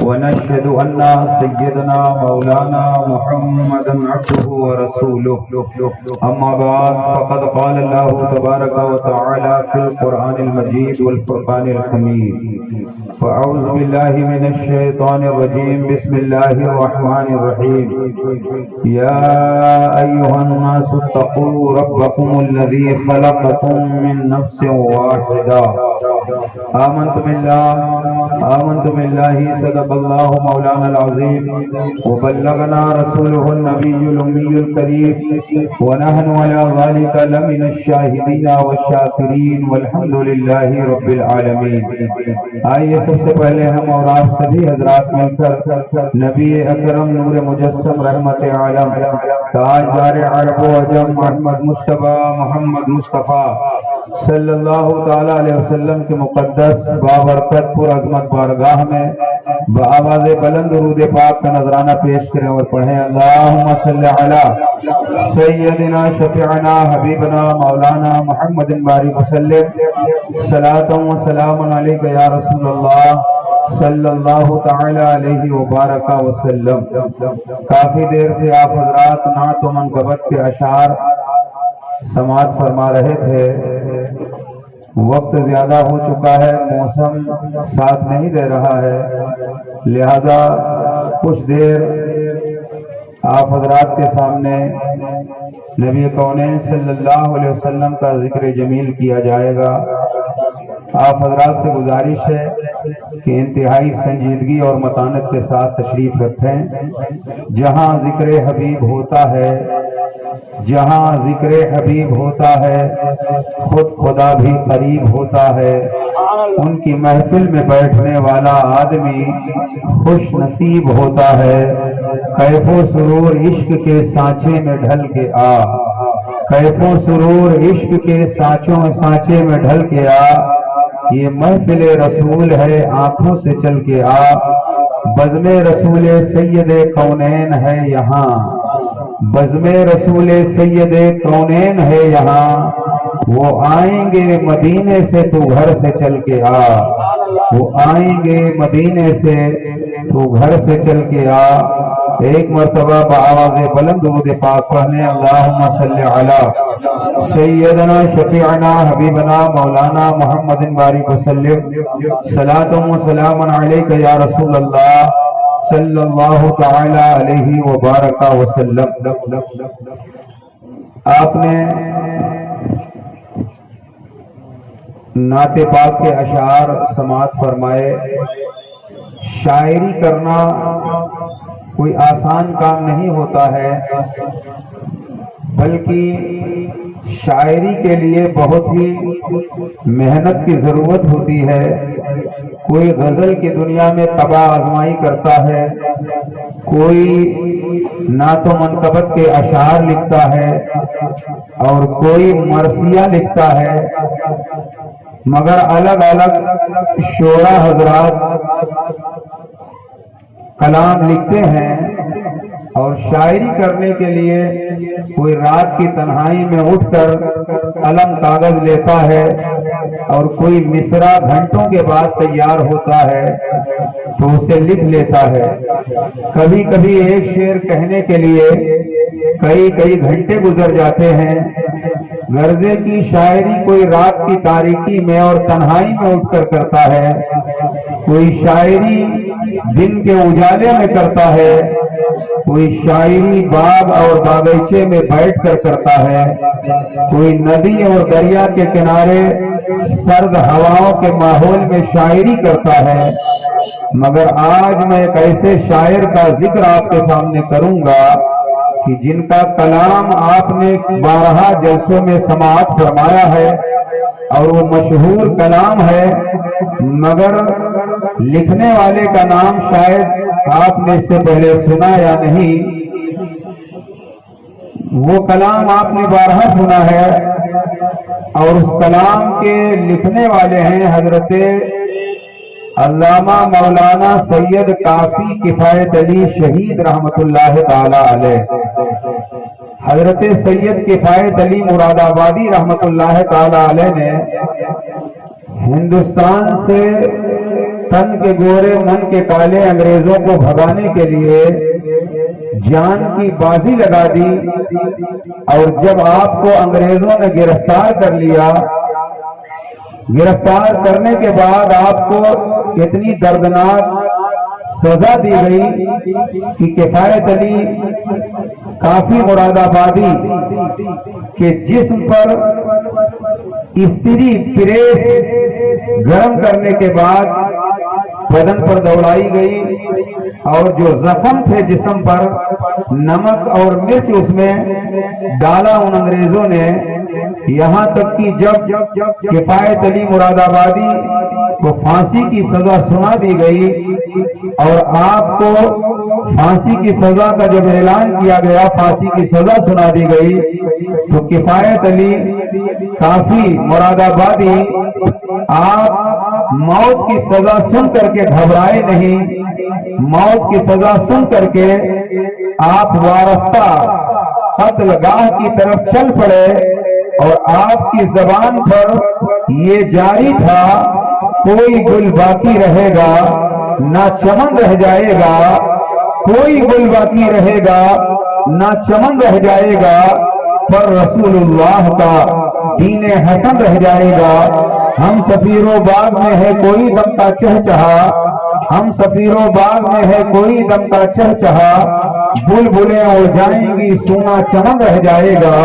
ونشهد أن سيدنا مولانا محمدا عبده ورسوله أما بعد فقد قال الله تبارك وتعالى في القرآن المجيد والفرقان الحميد فأعوذ بالله من الشيطان الرجيم بسم الله الرحمن الرحيم يا أيها الناس اتقوا ربكم الذي خلقكم من نفس واحدة آمنت بالله صدق الله مولانا العظيم وبلغنا رسوله النبي الأمي الكريم ونحن على ذلك لمن الشاهدين والشاكرين والحمد لله رب العالمین۔ آئیے سب سے پہلے ہم اور آپ سبھی حضرات مل کر نبی اکرم نور مجسم رحمت عالم تاجدار عرب و عجم محمد مصطفیٰ صلی اللہ تعالی علیہ وسلم کے مقدس بابرکت پر عظمت بارگاہ میں بآواز بلند درود پاک کا نذرانہ پیش کریں اور پڑھیں اللہم صلی علی سیدنا شفیعنا حبیبنا مولانا محمد بارک وسلم صلاۃ و سلام علیک یا رسول اللہ صلی اللہ تعالی علیہ وبارک وسلم۔ کافی دیر سے آپ حضرات نعت و منقبت کے اشعار سماعت فرما رہے تھے، وقت زیادہ ہو چکا ہے، موسم ساتھ نہیں دے رہا ہے، لہذا کچھ دیر آپ حضرات کے سامنے نبی کونین صلی اللہ علیہ وسلم کا ذکر جمیل کیا جائے گا۔ آپ حضرات سے گزارش ہے کہ انتہائی سنجیدگی اور متانت کے ساتھ تشریف رکھیں۔ جہاں ذکر حبیب ہوتا ہے خود خدا بھی قریب ہوتا ہے۔ ان کی محفل میں بیٹھنے والا آدمی خوش نصیب ہوتا ہے۔ کیف و سرور عشق کے سانچے میں ڈھل کے آ، کیف و سرور عشق کے سانچے میں ڈھل کے آ، یہ محفل رسول ہے آنکھوں سے چل کے آ، بزم رسول سید کونین ہے یہاں، بزم رسول سید کونین ہے یہاں، وہ آئیں گے مدینے سے تو گھر سے چل کے آ، وہ آئیں گے مدینے سے تو گھر سے چل کے آ۔ ایک مرتبہ بآواز بلند درود پاک پڑھنے اللہم صلی علی سیدنا شفیعنا حبیبنا مولانا محمد بارک وسلم صلاۃ و سلام علیک یا رسول اللہ صلی اللہ تعالی علیہ وبارک وسلم۔ آپ نے نعت پاک کے اشعار سماعت فرمائے۔ شاعری کرنا کوئی آسان کام نہیں ہوتا ہے، بلکہ شاعری کے لیے بہت ہی محنت کی ضرورت ہوتی ہے۔ کوئی غزل کی دنیا میں طبع آزمائی کرتا ہے، کوئی نعت و منقبت کے اشعار لکھتا ہے اور کوئی مرثیہ لکھتا ہے، مگر الگ الگ شعراء حضرات کلام لکھتے ہیں، اور شاعری کرنے کے لیے کوئی رات کی تنہائی میں اٹھ کر قلم کاغذ لیتا ہے اور کوئی مصرع گھنٹوں کے بعد تیار ہوتا ہے تو اسے لکھ لیتا ہے۔ کبھی کبھی ایک شعر کہنے کے لیے کئی گھنٹے گزر جاتے ہیں۔ غرضے کی شاعری کوئی رات کی تاریکی میں اور تنہائی میں اٹھ کر کرتا ہے، کوئی شاعری دن کے اجالے میں کرتا ہے، کوئی شاعری باغ اور باغیچے میں بیٹھ کر کرتا ہے، کوئی ندی اور دریا کے کنارے سرد ہواؤں کے ماحول میں شاعری کرتا ہے۔ مگر آج میں ایک ایسے شاعر کا ذکر آپ کے سامنے کروں گا کہ جن کا کلام آپ نے 12 جلسوں میں سماعت فرمایا ہے اور وہ مشہور کلام ہے، مگر لکھنے والے کا نام شاید آپ نے اس سے پہلے سنا یا نہیں۔ وہ کلام آپ نے 12 سنا ہے اور اس کلام کے لکھنے والے ہیں حضرت علامہ مولانا سید کافی کفایت علی شہید رحمت اللہ تعالی علیہ۔ حضرت سید کفایت علی مراد آبادی رحمت اللہ تعالی علیہ نے ہندوستان سے تن کے گورے من کے کالے انگریزوں کو بھگانے کے لیے جان کی بازی لگا دی، اور جب آپ کو انگریزوں نے گرفتار کر لیا، گرفتار کرنے کے بعد آپ کو اتنی دردناک سزا دی گئی کہ کفایت علی کافی مراد آبادی کے جسم پر استری پریس گرم کرنے کے بعد بدن پر دوڑائی گئی، اور جو زخم تھے جسم پر نمک اور مرچ اس میں ڈالا ان انگریزوں نے، یہاں تک کہ جب کفایت علی مراد آبادی کو پھانسی کی سزا سنا دی گئی اور آپ کو پھانسی کی سزا کا جب اعلان کیا گیا، پھانسی کی سزا سنا دی گئی، تو کفایت علی کافی مراد آبادی آپ موت کی سزا سن کر کے گھبرائے نہیں، موت کی سزا سن کر کے آپ وارفتہ قتل گاہ کی طرف چل پڑے، اور آپ کی زبان پر یہ جاری تھا کوئی گل باقی رہے گا نہ چمن رہ جائے گا، کوئی گل باقی رہے گا نہ چمن رہ جائے گا، پر رسول اللہ کا دین حسن رہ جائے گا۔ ہم سفیروں باغ میں ہے کوئی دم کا چہچہا، ہم سفیروں باغ میں ہے کوئی دم کا چہچہا، بلبلیں اڑ جائیں گی سونا چمن رہ جائے گا۔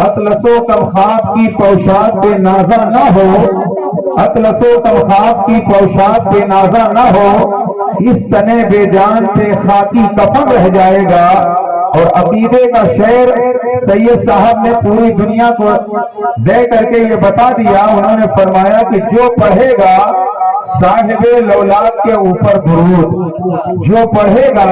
اطلسو کم خواب کی پوشاک پہ نازا نہ ہو، اطلسو کم خواب کی پوشاک پہ نازا نہ ہو، اس تنے بے جان پہ خاکی کفن رہ جائے گا۔ اور عقیدے کا شعر سید صاحب نے پوری دنیا کو دے کر کے یہ بتا دیا، انہوں نے فرمایا کہ جو پڑھے گا صاحب لولاد کے اوپر درود، جو پڑھے گا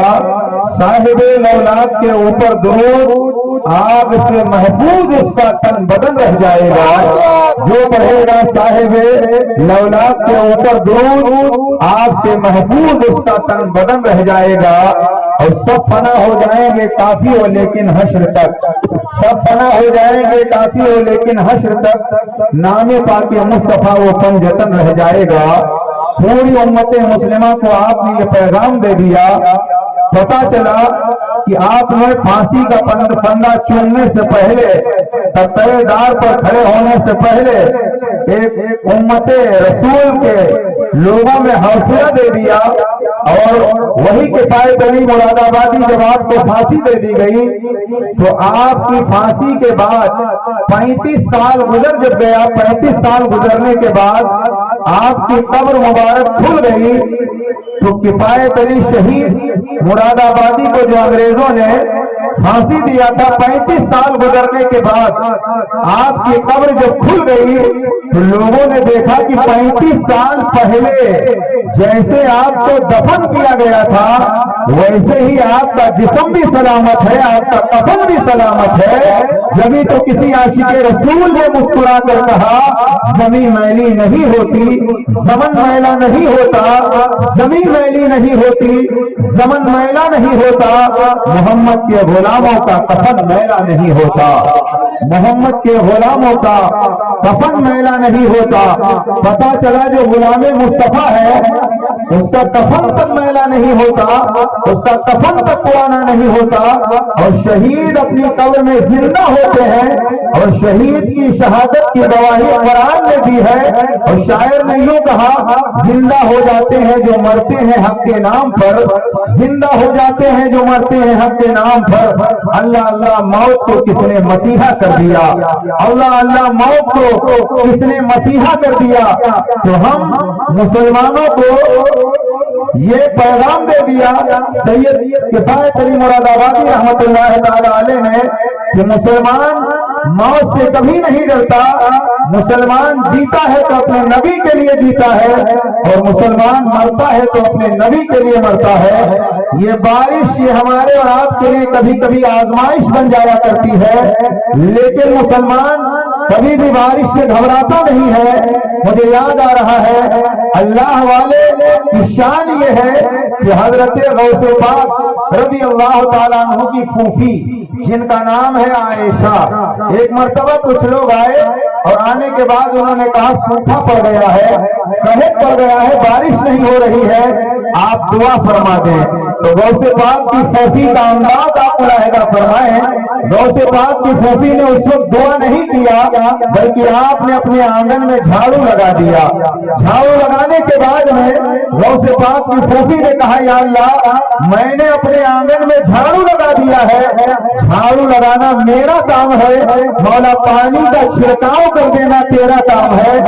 صاحب لولاد کے اوپر درود، آگ سے محفوظ اس کا تن بدن رہ جائے گا۔ جو پڑھے گا صاحب لولاد کے اوپر درود، آگ سے محفوظ اس کا تن بدن رہ جائے گا۔ اور سب فنا ہو جائیں گے کافی ہو لیکن حشر تک، سب فنا ہو جائیں گے کافی ہو لیکن حشر تک، نام پاک مصطفیٰ وہ پنجتن رہ جائے گا۔ پوری امت مسلمہ کو آپ نے یہ پیغام دے دیا۔ پتا چلا کہ آپ نے پھانسی کا پندہ چوننے سے پہلے، تختۂ دار پر کھڑے ہونے سے پہلے ایک امت رسول کے لوگوں میں حوصلہ دے دیا، اور وہی کفایت علی مراد آبادی جب آپ کو پھانسی دے دی گئی تو آپ کی پھانسی کے بعد 35 سال گزر جب گیا، 35 سال گزرنے کے بعد آپ کی قبر مبارک کھل گئی، تو کفایت علی شہید مراد آبادی کو جو انگریزوں نے پھانسی دیا تھا، 35 سال گزرنے کے بعد آپ کی قبر جب کھل گئی تو لوگوں نے دیکھا کہ 35 سال پہلے جیسے آپ کو دفن کیا گیا تھا ویسے ہی آپ کا جسم بھی سلامت ہے، آپ کا کفن بھی سلامت ہے۔ جبھی تو کسی عاشق رسول نے مسکرا کر کہا زمین میلی نہیں ہوتی، زمن میلا نہیں ہوتا، زمین میلی نہیں ہوتی، زمن میلا نہیں ہوتا، محمد کے غلاموں کا کفن میلا نہیں ہوتا، محمد کے غلاموں کا کفن میلا نہیں ہوتا۔ پتا چلا جو غلام مصطفیٰ ہے اس کا کفن تک میلا نہیں ہوتا، اس کا کفن تک پرانا نہیں ہوتا، اور شہید اپنی قبر میں زندہ ہوتے ہیں، اور شہید کی شہادت کی گواہی قرآن نے دی ہے، اور شاعر نے یوں کہا زندہ ہو جاتے ہیں جو مرتے ہیں حق کے نام پر، زندہ ہو جاتے ہیں جو مرتے ہیں حق کے نام پر۔ اللہ اللہ موت کو کس نے مسیحا کر دیا، اللہ اللہ موت کو کس نے مسیحا کر دیا۔ تو ہم مسلمانوں کو یہ پیغام دے دیا سید کفایت علی مراد آبادی رحمت اللہ تعالی علیہ نے کہ مسلمان موت سے کبھی نہیں ڈرتا، مسلمان جیتا ہے تو اپنے نبی کے لیے جیتا ہے، اور مسلمان مرتا ہے تو اپنے نبی کے لیے مرتا ہے۔ یہ بارش یہ ہمارے اور آپ کے لیے کبھی کبھی آزمائش بن جایا کرتی ہے، لیکن مسلمان کبھی بھی بارش سے گھبراتا نہیں ہے۔ مجھے یاد آ رہا ہے اللہ والے کی شان یہ ہے کہ حضرت غوث پاک رضی اللہ تعالیٰ عنہ کی پھوپھی جن کا نام ہے عائشہ۔ ایک مرتبہ کچھ لوگ آئے اور آنے کے بعد انہوں نے کہا سوکھا پڑ گیا ہے، قحط پڑ گیا ہے، بارش نہیں ہو رہی ہے، آپ دعا فرما دیں۔ تو غوث پاک کی پھوپھی کا انداز آپ ملاحظہ فرمائیں، غوث پاک کی پھوپھی نے اس وقت دعا نہیں کیا بلکہ آپ نے اپنے آنگن میں جھاڑو لگا دیا۔ جھاڑو لگانے کے بعد میں غوث پاک کی پھوپھی نے کہا یا اللہ میں نے اپنے آنگن میں جھاڑو لگا دیا ہے، جھاڑو لگانا میرا کام ہے، مولا پانی کا چھڑکاؤ کر دینا تیرا کام ہے۔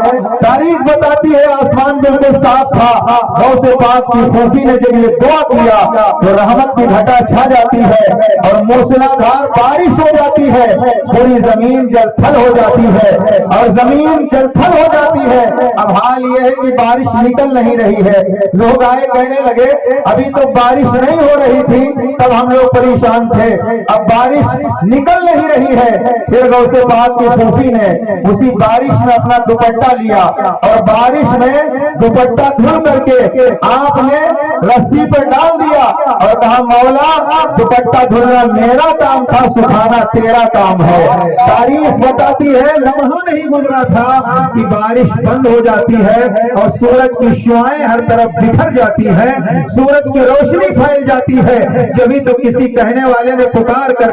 تاریخ بتاتی ہے آسمان بالکل صاف تھا، غوث پاک کی پھوپھی نے جب یہ دعا کیا تو رحمت کی گھٹا چھا جاتی ہے اور موسلادھار بارش ہو جاتی ہے، پوری زمین جل تھل ہو جاتی ہے اور زمین جل تھل ہو جاتی ہے۔ اب حال یہ ہے کہ بارش نکل نہیں رہی ہے، لوگ آئے کہنے لگے ابھی تو بارش نہیں ہو رہی تھی تب ہم لوگ پریشان تھے، اب بارش نکل نہیں رہی ہے۔ پھر غوث پاک کی پھوپھی نے اسی بارش میں اپنا دوپٹہ لیا اور بارش میں دوپٹہ دھل کر کے آپ نے رسی پر ڈال دیا اور کہا مولا دوپٹہ دھلنا میرا کام تھا، سکھانا تیرا کام ہے۔ تاریخ بتاتی ہے لمحہ نہیں گزرا تھا کہ بارش بند ہو جاتی ہے اور سورج کی شعاعیں ہر طرف بکھر جاتی ہے، سورج کی روشنی پھیل جاتی ہے۔ جبھی تو کسی کہنے والے نے پکار کر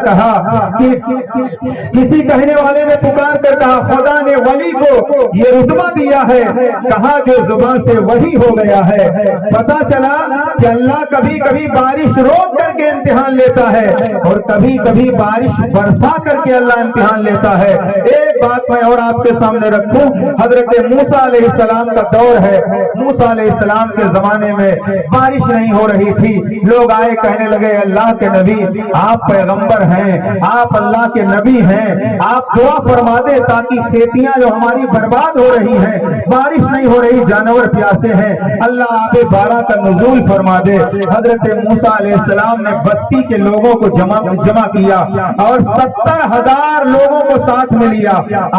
کہا خدا نے ولی کو یہ رتبہ دیا ہے، کہا جو زبان سے وہی ہو گیا ہے۔ پتا چلا کہ اللہ کبھی کبھی بارش روک کر کے امتحان لیتا ہے اور کبھی کبھی بارش برسا کر کے اللہ امتحان لیتا ہے۔ ایک بات میں اور آپ کے سامنے رکھوں، حضرت موسیٰ علیہ السلام کا دور ہے۔ موسیٰ علیہ السلام کے زمانے میں بارش نہیں ہو رہی تھی، لوگ آئے کہنے لگے اللہ کے نبی آپ پیغمبر ہیں، آپ اللہ کے نبی ہیں، آپ دعا فرما دے تاکہ کھیتیاں جو ہماری برباد ہو رہی ہیں، بارش نہیں ہو رہی، جانور پیاسے ہیں، اللہ آب بارہ کا نزول فرما دے۔ حضرت موسیٰ علیہ السلام نے بستی کے لوگوں کو جمع کیا اور 70,000 لوگوں کو ساتھ میں لیا،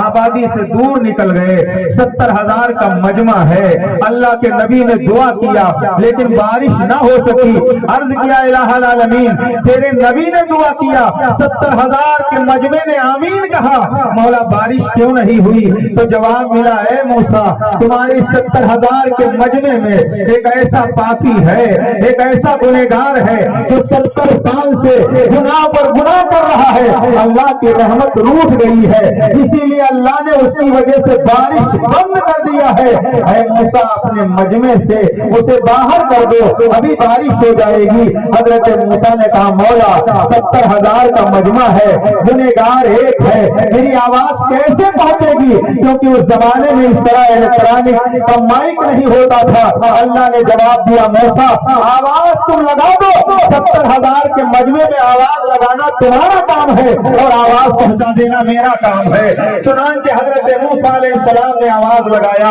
آبادی سے دور نکل گئے۔ 70,000 کا مجمع ہے، اللہ کے نبی نے دعا کیا لیکن بارش نہ ہو سکی۔ عرض کیا الہ العالمین تیرے نبی نے دعا کیا، 70,000 کے مجمع نے آمین کہا، مولا بارش کیوں نہیں ہوئی؟ تو جواب ملا اے موسیٰ تمہاری 70,000 کے مجمع میں ایک ایسا پاپی ہے، ایک ایسا گنہگار ہے جو 70 سال سے گناہ پر گناہ کر رہا ہے، اللہ کی رحمت روٹ گئی ہے، اسی لیے اللہ نے اس کی وجہ سے بارش بند کر دیا ہے۔ اے موسیٰ اپنے مجمع سے اسے باہر کر دو، ابھی بارش ہو جائے گی۔ حضرت موسیٰ نے کہا مولا 70,000 کا مجمع ہے، گنہگار ایک ہے، میری آواز کیسے پہنچے گی؟ کیونکہ اس زمانے میں اس طرح الیکٹرانک کا مائک نہیں ہوتا تھا۔ اللہ نے جواب دیا موسیٰ آواز تم لگا دو، 70,000 کے مجمع میں آواز لگانا تمہارا کام ہے اور آواز پہنچا دینا میرا کام ہے۔ چنانچہ حضرت موسیٰ علیہ السلام نے آواز لگایا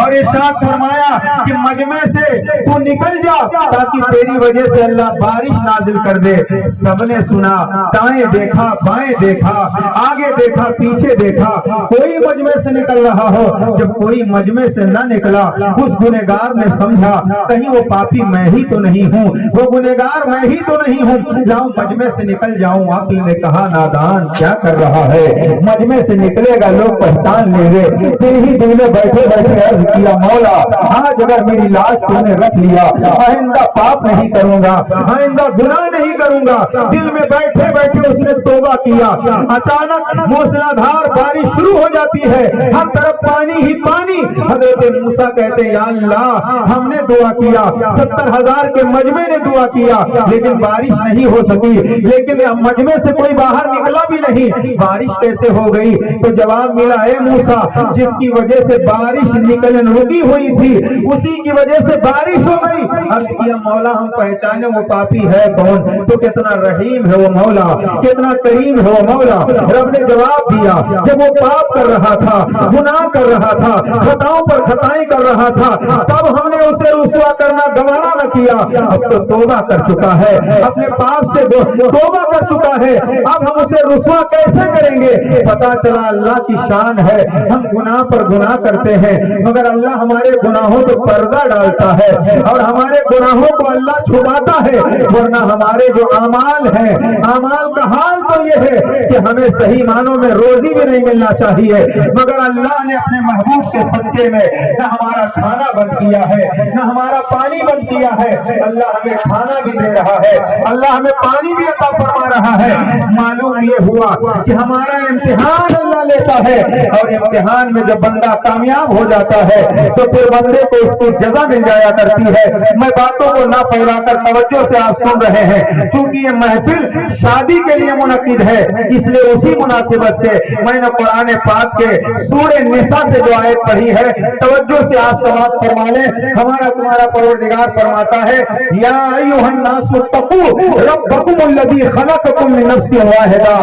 اور ارشاد فرمایا کہ مجمع سے تو نکل جا تاکہ تیری وجہ سے اللہ بارش نازل کر دے۔ سب نے سنا، دائیں دیکھا، بائیں دیکھا، آگے دیکھا، پیچھے دیکھا، کوئی مجمع سے نکل رہا ہو۔ جب کوئی مجمع سے نہ نکلا اس گنہگار نے سمجھا کہیں وہ پاپی میں ہی تو نہیں ہوں، وہ گنہگار میں ہی تو نہیں ہوں، لاؤں مجمع سے نکل جاؤں۔ عقل نے کہا نادان کیا کر رہا ہے، مجمع سے نکلے گا لوگ پہچان لیں گے۔ پھر ہی دل میں بیٹھے بیٹھے عرض کیا مولا آج اگر میری لاش تو نے رکھ لیا، آئندہ پاپ نہیں کروں گا، آئندہ گناہ نہیں کروں گا۔ دل میں بیٹھے بیٹھے اس نے توبہ کیا۔ اچانک موسلادھار بارش شروع ہو جاتی ہے، ہر طرف پانی ہی پانی۔ حضرت موسیٰ کہتے یا اللہ ہم نے دعا کیا، 70,000 کے مجمع نے دعا کیا لیکن بارش نہیں ہو سکی، لیکن مجمع سے کوئی باہر نکلا بھی نہیں، بارش کیسے ہو گئی؟ تو جواب ملا اے موسیٰ جس کی وجہ سے بارش نکلن رکی ہوئی تھی اسی کی وجہ سے بارش ہو گئی۔ عرض کیا مولا ہم پہچانے وہ پاپی ہے کون؟ تو کتنا رحیم ہے وہ مولا، کتنا کریم ہے وہ مولا۔ رب نے جواب دیا جب وہ پاپ کر رہا تھا، گناہ کر رہا تھا، خطاؤں پر خطائیں کر رہا تھا، تب ہم نے اسے رسوا کرنا گوارا نہ کیا۔ اب تو توبہ کر چکا ہے، اپنے پاپ سے توبہ کر چکا ہے، اب ہم اسے رسوا کیسے کریں گے؟ پتا چلا اللہ کی شان ہے، ہم گناہ پر گناہ کرتے ہیں مگر مگر اللہ ہمارے گناہوں پہ پردہ ڈالتا ہے اور ہمارے گناہوں کو اللہ چھپاتا ہے، ورنہ ہمارے جو اعمال ہیں، اعمال کا حال تو یہ ہے کہ ہمیں صحیح معنوں میں روزی بھی نہیں ملنا چاہیے، مگر اللہ نے اپنے محبوب کے صدقے میں نہ ہمارا کھانا بند کیا ہے، نہ ہمارا پانی بند کیا ہے۔ اللہ ہمیں کھانا بھی دے رہا ہے، اللہ ہمیں پانی بھی عطا فرما رہا ہے۔ معلوم یہ ہوا کہ ہمارا امتحان اللہ لیتا ہے، اور امتحان میں جب بندہ کامیاب ہو جاتا ہے تو پھر بندے کو اس کو جزا مل جایا کرتی ہے۔ میں باتوں کو نہ پھیلا کر توجہ سے آپ سن رہے ہیں، چونکہ یہ محفل شادی کے لیے منعقد ہے، اس لیے اسی مناسبت سے میں نے قرآن پاک کے سورہ نساء سے جو آیت پڑھی ہے توجہ سے آپ سماعت فرما لیں۔ ہمارا تمہارا پروردگار فرماتا ہے یا ایھا الناس اتقوا ربکم الذی خلقکم من نفس واحدہ۔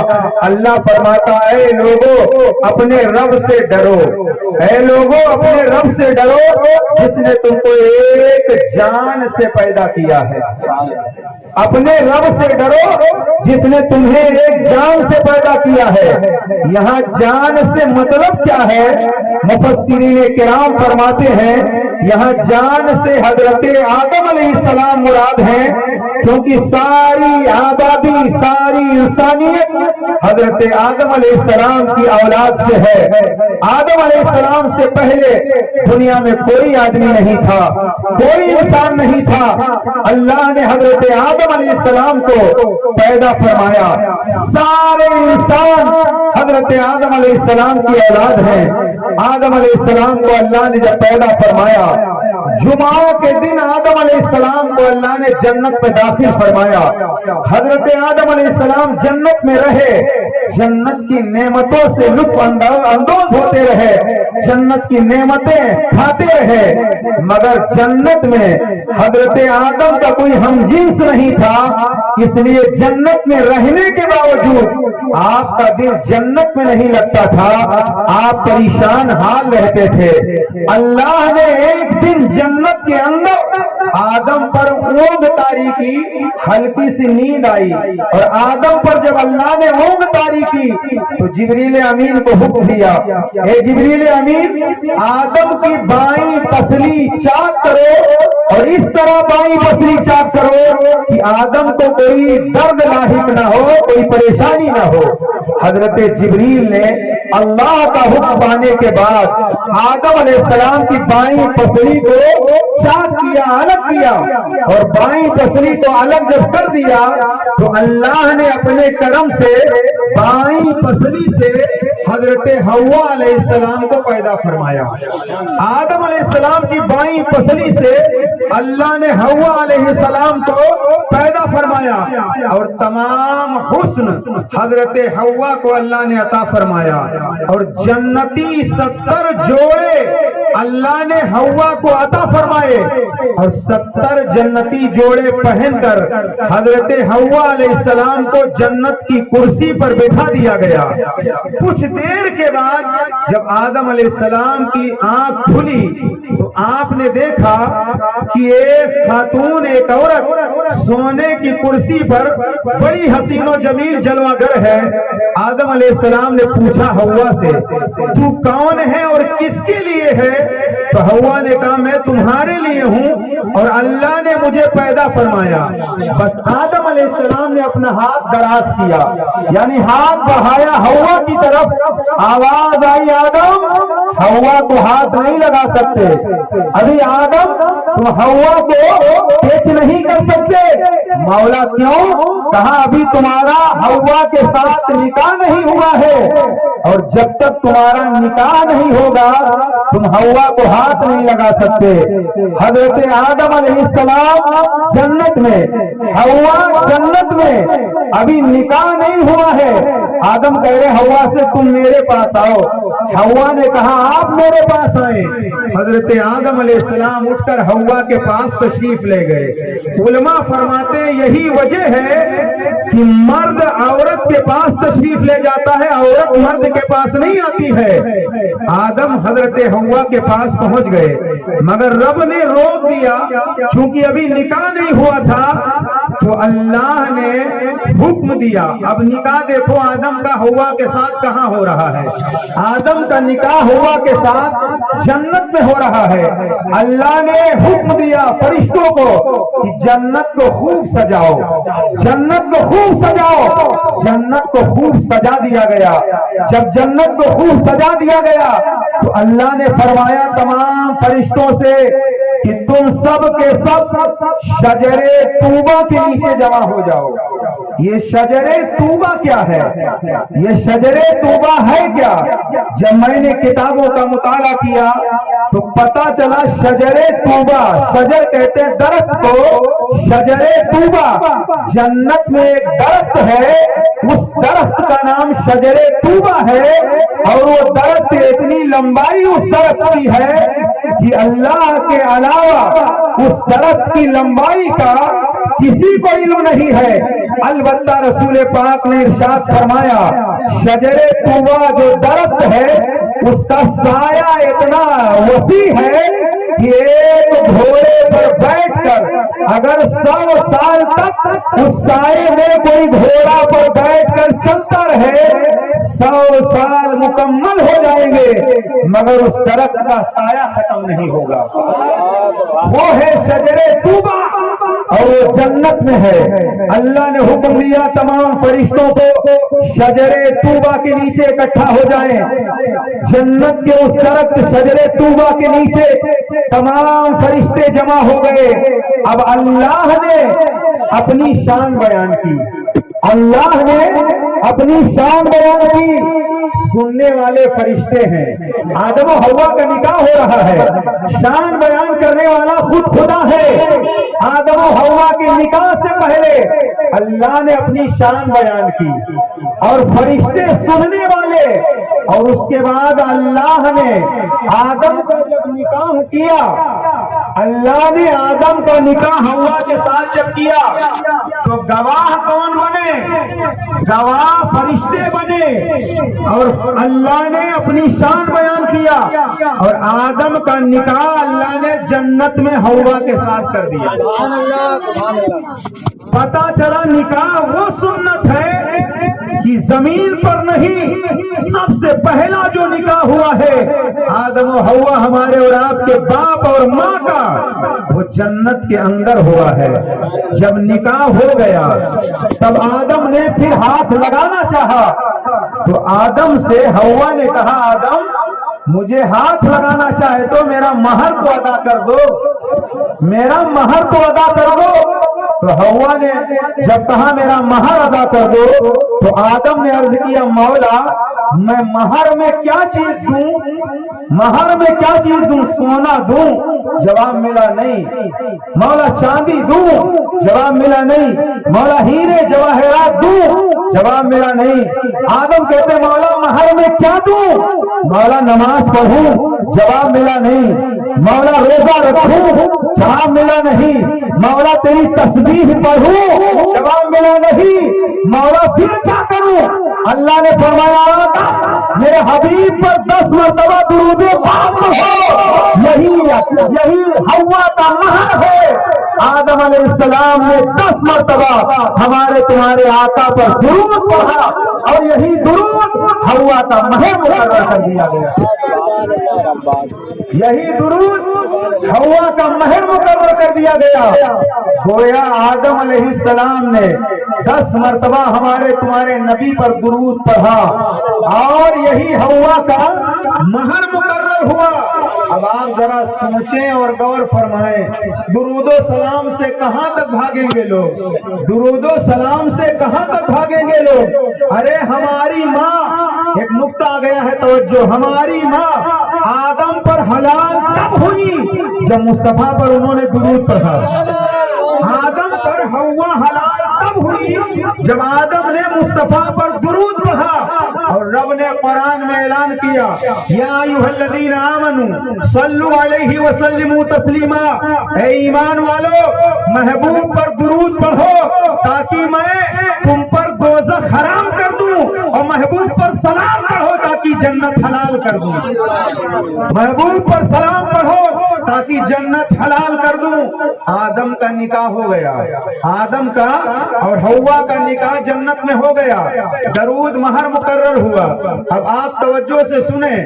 اللہ فرماتا ہے اے لوگوں اپنے رب سے ڈرو، اے لوگوں اپنے رب سے ڈرو جس نے تم کو ایک جان سے پیدا کیا ہے۔ اپنے رب سے ڈرو جس نے تمہیں ایک جان سے پیدا کیا ہے۔ یہاں جان سے مطلب کیا ہے؟ مفسرین کرام فرماتے ہیں یہاں جان سے حضرت آدم علیہ السلام مراد ہیں، کیونکہ ساری آبادی، ساری انسانیت حضرت آدم علیہ السلام کی اولاد سے ہے۔ آدم علیہ السلام سے پہلے دنیا میں کوئی آدمی نہیں تھا، کوئی انسان نہیں تھا۔ اللہ نے حضرت آدم علیہ السلام کو پیدا فرمایا۔ سارے انسان حضرت آدم علیہ السلام کی اولاد ہیں۔ آدم علیہ السلام کو اللہ نے جب پیدا فرمایا، جمعہ کے دن آدم علیہ السلام کو اللہ نے جنت میں داخل فرمایا۔ حضرت آدم علیہ السلام جنت میں رہے، جنت کی نعمتوں سے لطف اندوز ہوتے رہے، جنت کی نعمتیں کھاتے رہے، مگر جنت میں حضرت آدم کا کوئی ہم جنس نہیں تھا، اس لیے جنت میں رہنے کے باوجود آپ کا دل جنت میں نہیں لگتا تھا، آپ پریشان حال رہتے تھے۔ اللہ نے ایک دن جنت کے اندر آدم پر اونگ تاری کی، ہلکی سی نیند آئی، اور آدم پر جب اللہ نے اونگ تاری کی تو جبریل امین کو حکم دیا اے جبریل امین آدم کی بائیں پسلی چاک کرو، اور اس طرح بائیں پسلی چاک کرو کہ آدم کو کوئی درد لاحق نہ ہو، کوئی پریشانی نہ ہو۔ حضرت جبریل نے اللہ کا حکم پانے کے بعد آدم علیہ السلام کی بائیں پسلی کو چاک کیا، الگ کیا، اور بائیں پسلی کو الگ جب کر دیا تو اللہ نے اپنے کرم سے بائیں پسلی سے حضرت حوا علیہ السلام کو پیدا فرمایا۔ آدم علیہ السلام کی بائیں پسلی سے اللہ نے حوا علیہ السلام کو پیدا فرمایا، اور تمام حسن حضرت حوا کو اللہ نے عطا فرمایا، اور جنتی 70 جوڑے اللہ نے حوا کو عطا فرمائے، اور 70 جنتی جوڑے پہن کر حضرت حوا علیہ السلام کو جنت کی کرسی پر بٹھا دیا گیا۔ کچھ دیر کے بعد جب آدم علیہ السلام کی آنکھ کھلی تو آپ نے دیکھا کہ ایک خاتون، ایک عورت سونے کی کرسی پر بڑی حسین و جمیل جلوہ گر ہے۔ آدم علیہ السلام نے پوچھا حوا سے تو کون ہے اور کس کے لیے ہے؟ تو حوا نے کہا میں تمہارے لیے ہوں اور اللہ نے مجھے پیدا فرمایا۔ بس آدم علیہ السلام نے اپنا ہاتھ دراز کیا، یعنی ہاتھ بڑھایا حوا کی طرف، آواز آئی آدم حوا کو ہاتھ نہیں لگا سکتے، ابھی آدم تم حوا کو ٹچ نہیں کر سکتے۔ مولا کیوں؟ کہا ابھی تمہارا حوا کے ساتھ نکاح نہیں ہوا ہے، اور جب تک تمہارا نکاح نہیں ہوگا تم حوا کو ہاتھ نہیں لگا سکتے۔ حضرت آدم علیہ السلام جنت میں، حوا جنت میں، ابھی نکاح نہیں ہوا ہے۔ آدم کہہ رہے حوا سے تم میرے پاس آؤ، حوا نے کہا آپ میرے پاس آئے۔ حضرت آدم علیہ السلام اٹھ کر حوا کے پاس تشریف لے گئے۔ علماء فرماتے ہیں یہی وجہ ہے کہ مرد عورت کے پاس تشریف لے جاتا ہے، عورت مرد کے پاس نہیں آتی ہے۔ آدم حضرت حوا کے پاس پہنچ گئے، مگر رب نے روک دیا، چونکہ ابھی نکاح نہیں ہوا تھا۔ تو اللہ نے حکم دیا. اب نکاح دیکھو آدم کا ہوا کے ساتھ کہاں ہو رہا ہے. آدم کا نکاح ہوا کے ساتھ جنت میں ہو رہا ہے. اللہ نے حکم دیا فرشتوں کو کہ جنت کو خوب سجاؤ, جنت کو خوب سجاؤ. جنت کو خوب سجا دیا گیا. جب جنت کو خوب سجا دیا گیا تو اللہ نے فرمایا تمام فرشتوں سے کہ تم سب کے سب شجر طوبہ کے نیچے جمع ہو جاؤ. یہ شجر طوبہ کیا ہے؟ یہ شجر طوبہ ہے کیا؟ جب میں نے کتابوں کا مطالعہ کیا تو پتا چلا شجر طوبہ, شجر کہتے ہیں درخت کو, شجر طوبہ جنت میں ایک درخت ہے, اس درخت کا نام شجر طوبہ ہے. اور وہ درخت اتنی لمبائی اس درخت کی ہے کہ اللہ کے علاوہ اس درخت کی لمبائی کا کسی کو علم نہیں ہے. البتہ رسول پاک نے ارشاد فرمایا شجر طوبہ جو درخت ہے اس کا سایہ اتنا وسیع ہے کہ ایک گھوڑے پر بیٹھ کر اگر 100 سال تک اس سائے میں کوئی گھوڑا پر بیٹھ کر چلتا رہے 100 سال مکمل ہو جائیں گے مگر اس درخت کا سایہ ختم نہیں ہوگا. وہ ہے شجر طوبہ اور وہ جنت میں ہے. اللہ نے حکم دیا تمام فرشتوں کو شجر طوبہ کے نیچے اکٹھا ہو جائیں. جنت کے اس درخت شجر طوبہ کے نیچے تمام فرشتے جمع ہو گئے. اب اللہ نے اپنی شان بیان کی, اللہ نے اپنی شان بیان کی. سننے والے فرشتے ہیں, آدم و حوا کا نکاح ہو رہا ہے, شان بیان کرنے والا خود خدا ہے. آدم و حوا کے نکاح سے پہلے اللہ نے اپنی شان بیان کی اور فرشتے سننے والے, اور اس کے بعد اللہ نے آدم کا جب نکاح کیا, اللہ نے آدم کا نکاح حوا کے ساتھ جب کیا تو گواہ کون بنے؟ گواہ فرشتے بنے. اور اللہ نے اپنی شان بیان کیا اور آدم کا نکاح اللہ نے جنت میں حوا کے ساتھ کر دیا. پتا چلا نکاح وہ سنت ہے کہ زمین پر نہیں, سب سے پہلا جو نکاح ہوا ہے آدم و حوا ہمارے اور آپ کے باپ اور ماں کا, وہ جنت کے اندر ہوا ہے. جب نکاح ہو گیا تب آدم نے پھر ہاتھ لگانا چاہا تو آدم سے حوا نے کہا آدم مجھے ہاتھ لگانا چاہے تو میرا مہر تو ادا کر دو, میرا مہر تو ادا کر دو. تو حوا نے جب کہا میرا مہر ادا کر دو تو آدم نے عرض کیا مولا میں مہر میں کیا چیز دوں, مہر میں کیا چیز دوں, سونا دوں؟ جواب ملا نہیں. مولا چاندی دوں؟ جواب ملا نہیں. مولا ہیرے جواہرات دوں؟ جواب ملا نہیں. آدم کہتے مولا مہر میں کیا دوں؟ مولا نماز پڑھوں؟ جواب ملا نہیں. مولا روزہ رکھوں؟ جواب ملا نہیں. مولا تیری تسبیح پڑھوں؟ جواب ملا نہیں. مولا پھر کیا کروں؟ اللہ نے فرمایا میرے حبیب پر 10 مرتبہ درود پاک پڑھو, یہی حوا کا مہر ہے. آدم علیہ السلام نے 10 مرتبہ ہمارے تمہارے آقا پر درود پڑھا اور یہی درود حوا کا مہر مقرر کر دیا گیا. یہی درود حوا کا مہر مقرر کر دیا گیا. گویا آدم علیہ السلام نے 10 مرتبہ ہمارے تمہارے نبی پر درود پڑھا اور یہی حوا کا مہر مقرر ہوا. اب آپ ذرا سوچیں اور غور فرمائیں, درود و سلام سے کہاں تک بھاگیں گے لوگ, درود و سلام سے کہاں تک بھاگیں گے لوگ. ارے ہماری ماں, ایک نقطہ آ گیا ہے توجہ, ہماری ماں آدم پر حلال تب ہوئی جب مصطفیٰ پر انہوں نے درود پڑھا. آدم پر حوا حلال تب ہوئی جب آدم نے مصطفیٰ پر درود پڑھا. اور رب نے قرآن میں اعلان کیا یا ایھا الذین آمنوا صلوا علیہ وسلموا تسلیما, اے ایمان والو محبوب پر درود پڑھو تاکہ میں تم پر دوزخ حرام کر دوں, اور محبوب پر سلام پڑھو تاکہ جنت حلال کر دوں. محبوب پر سلام پڑھو باقی جنت حلال کر دوں۔ آدم کا نکاح ہو گیا، آدم کا اور حوا کا نکاح جنت میں ہو گیا، درود مہر مقرر ہوا۔ اب آپ توجہ سے سنیں،